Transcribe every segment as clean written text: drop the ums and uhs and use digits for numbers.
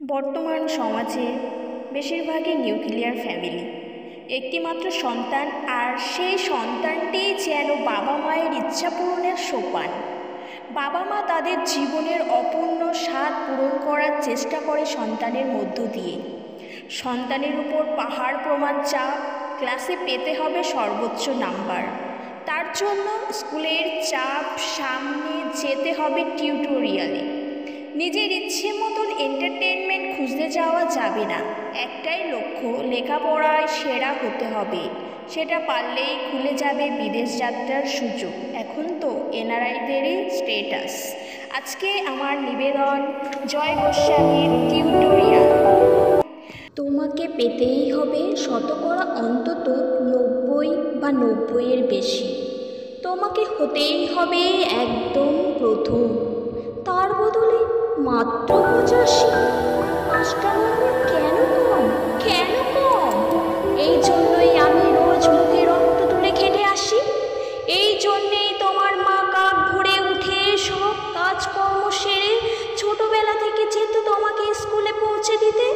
বর্তমান সমাজে বেশিরভাগই নিউক্লিয়ার ফ্যামিলি। একটিমাত্র সন্তান, আর সেই সন্তানটি যেন বাবা মায়ের ইচ্ছা পূরণের সোপান। বাবা মা তাদের জীবনের অপূর্ণ স্বাদ পূরণ করার চেষ্টা করে সন্তানের মধ্য দিয়ে। সন্তানের উপর পাহাড় প্রমাণ চাপ, ক্লাসে পেতে হবে সর্বোচ্চ নাম্বার। তার জন্য স্কুলের চাপ, সামনে যেতে হবে টিউটোরিয়ালে। নিজের ইচ্ছে মতন এন্টারটেনমেন্ট খুঁজতে যাওয়া যাবে না। একটাই লক্ষ্য, লেখাপড়ায় সেরা হতে হবে। সেটা পারলেই খুলে যাবে বিদেশ যাত্রার সুযোগ। এখন তো এনআরআইদেরই স্টেটাস। আজকে আমার নিবেদন জয় গোস্বামীর টিউটোরিয়াল। তোমাকে পেতেই হবে শতকরা অন্তত 90 বা 90-এর বেশি। তোমাকে হতেই হবে একদম প্রথম। তার বদলে মাত্র 85। 5টা নম্বর কেন কম? কেন কম? এই জন্যই আমি রোজ মুখে রক্ত তুলে খেটে আসি। এই জন্যেই তোমার মা কাক ভরে উঠে সব কাজকর্ম সেরে ছোটবেলা থেকে যেত তোমাকে স্কুলে পৌঁছে দিতে।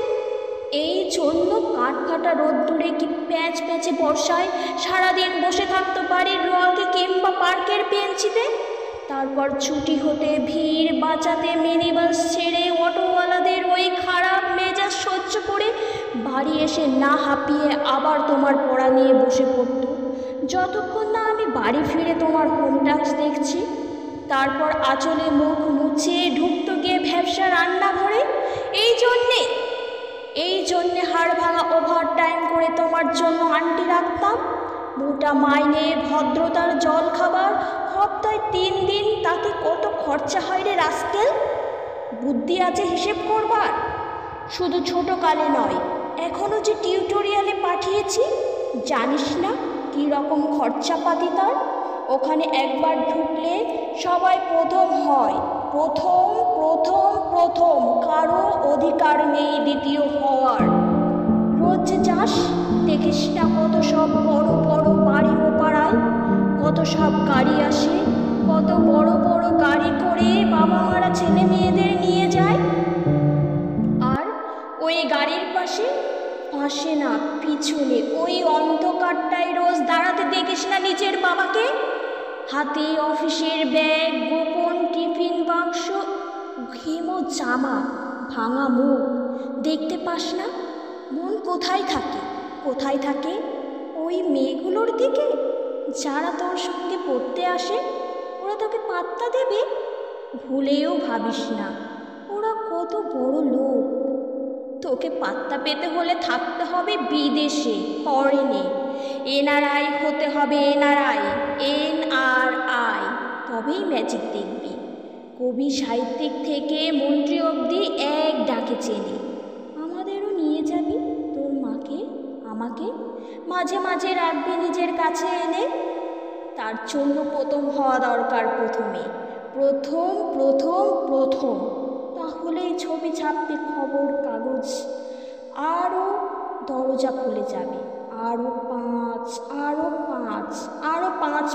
এই জন্য কাঠফাটা রোদ্দুরে কি প্যাঁচ প্যাঁচে বর্ষায় সারাদিন বসে থাকতো বাড়ির রোয়াকে কিংবা পার্কের বেঞ্চিতে। তারপর ছুটি হতে ভিড় বাঁচাতে মিনি বাস ছেড়ে অটোওয়ালাদের ওই খারাপ মেজাজ সহ্য করে বাড়ি এসে না হাঁপিয়ে আবার তোমার পড়া নিয়ে বসে পড়তো, যতক্ষণ না আমি বাড়ি ফিরে তোমার হোম টাস্ক দেখছি। তারপর আঁচলে মুখ মুছে ঢুকতো গিয়ে ভ্যাবসা রান্নাঘরে। এই জন্যে হাড় ভাঙা ওভার টাইম করে তোমার জন্য আন্টি রাখতাম। মোটা মাইনে, ভদ্রতার জল খাবার, সপ্তাহে 3 দিন, তাতে কত খরচা হয় রে রাস্কেল? বুদ্ধি আছে হিসেব করবার? শুধু ছোটকালে নয়, এখনও যে টিউটোরিয়ালে পাঠিয়েছি, জানিস না কী রকম খরচাপাতি তার? ওখানে একবার ঢুকলে সবাই প্রথম হয়। প্রথম প্রথম প্রথম, কারো অধিকার নেই দ্বিতীয় হওয়ার। রোজ যাস, দেখিস না কত সব বড় বড় বাড়ি ও পাড়ায়, কত সব গাড়ি আসে, কত বড় বড় গাড়ি করে বাবা মারা ছেলে মেয়েদের নিয়ে যায়। আর ওই গাড়ির পাশে না, পিছনে ওই অন্ধকারটায় রোজ দাঁড়াতে দেখিস না নিজের বাবাকে? হাতে অফিসের ব্যাগ, গোপন টিফিন বাক্স, ঘেমো জামা, ভাঙা মুখ, দেখতে পাস না? মন কোথায় থাকে? কোথায় থাকে? ওই মেয়েগুলোর দিকে, যারা তোর সঙ্গে পড়তে আসে। ওরা তোকে পাত্তা দেবে? ভুলেও ভাবিস না, ওরা কত বড় লোক। তোকে পাত্তা পেতে হলে থাকতে হবে বিদেশে, ফরেনে। এনআরআই হতে হবে, এনআরআই, NRI, তবেই ম্যাজিক দেখবি। কবি সাহিত্যিক থেকে মন্ত্রী অবধি এক ডাকে চেনে। আমাদেরও নিয়ে যাবি তোর মাকে, আমাকে, মাঝে মাঝে রাখবি নিজের কাছে এনে। তার জন্য প্রথম হওয়া দরকার, প্রথম। তাহলেই ছবি ছাপবে খবর কাগজ, আরও দরজা খুলে যাবে। আরও 5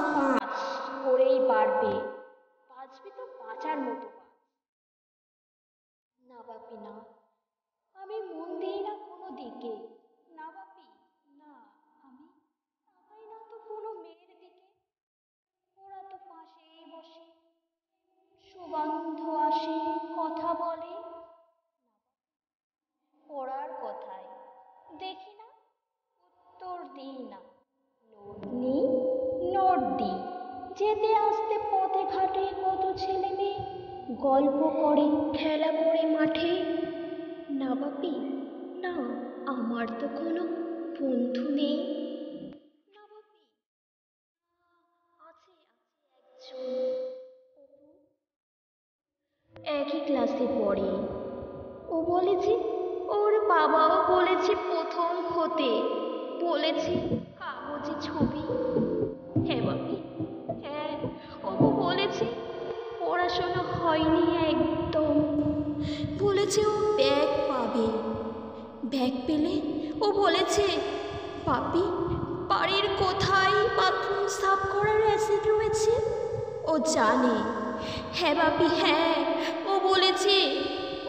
করেই বাড়বে। বাঁচবি তো বাঁচার মতো। না বাপি না, আমি মন দিই না কোনো দিকে। না বাপি না, আমি তাকাই না তো কোনো মেয়ের দিকে। ওরা তো পাশেই বসে, সুগন্ধ আসে, কথা বলে। পড়ার কথায় দেখি না, উত্তর দিই না। নোট দিই। যেতে আসতে পথে ঘাটে কত ছেলে মেয়ে গল্প করে, খেলা করে মাঠে। না বাপি না, আমার তো কোনো বন্ধু নেই। না বাপি, আছে একজন অপু, একই ক্লাসে পড়ে। ও বলেছে ওর বাবাও বলেছে প্রথম হতে, বলেছে কাগজে ছবি। হ্যাঁ বাপি, হ্যাঁ, অপু বলেছে পড়াশোনা হয়নি একদম। বলেছে ও ব্যাগ পাবে। ব্যাগ পেলে ও বলেছে, বাপি বাড়ির কোথায় বাথরুম সাফ করার অ্যাসিড রয়েছে? ও জানে। হ্যাঁ বাপি হ্যাঁ, ও বলেছে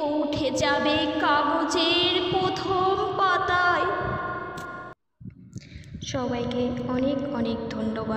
ও উঠে যাবে কাগজ সবাইকে অনেক অনেক ধন্যবাদ।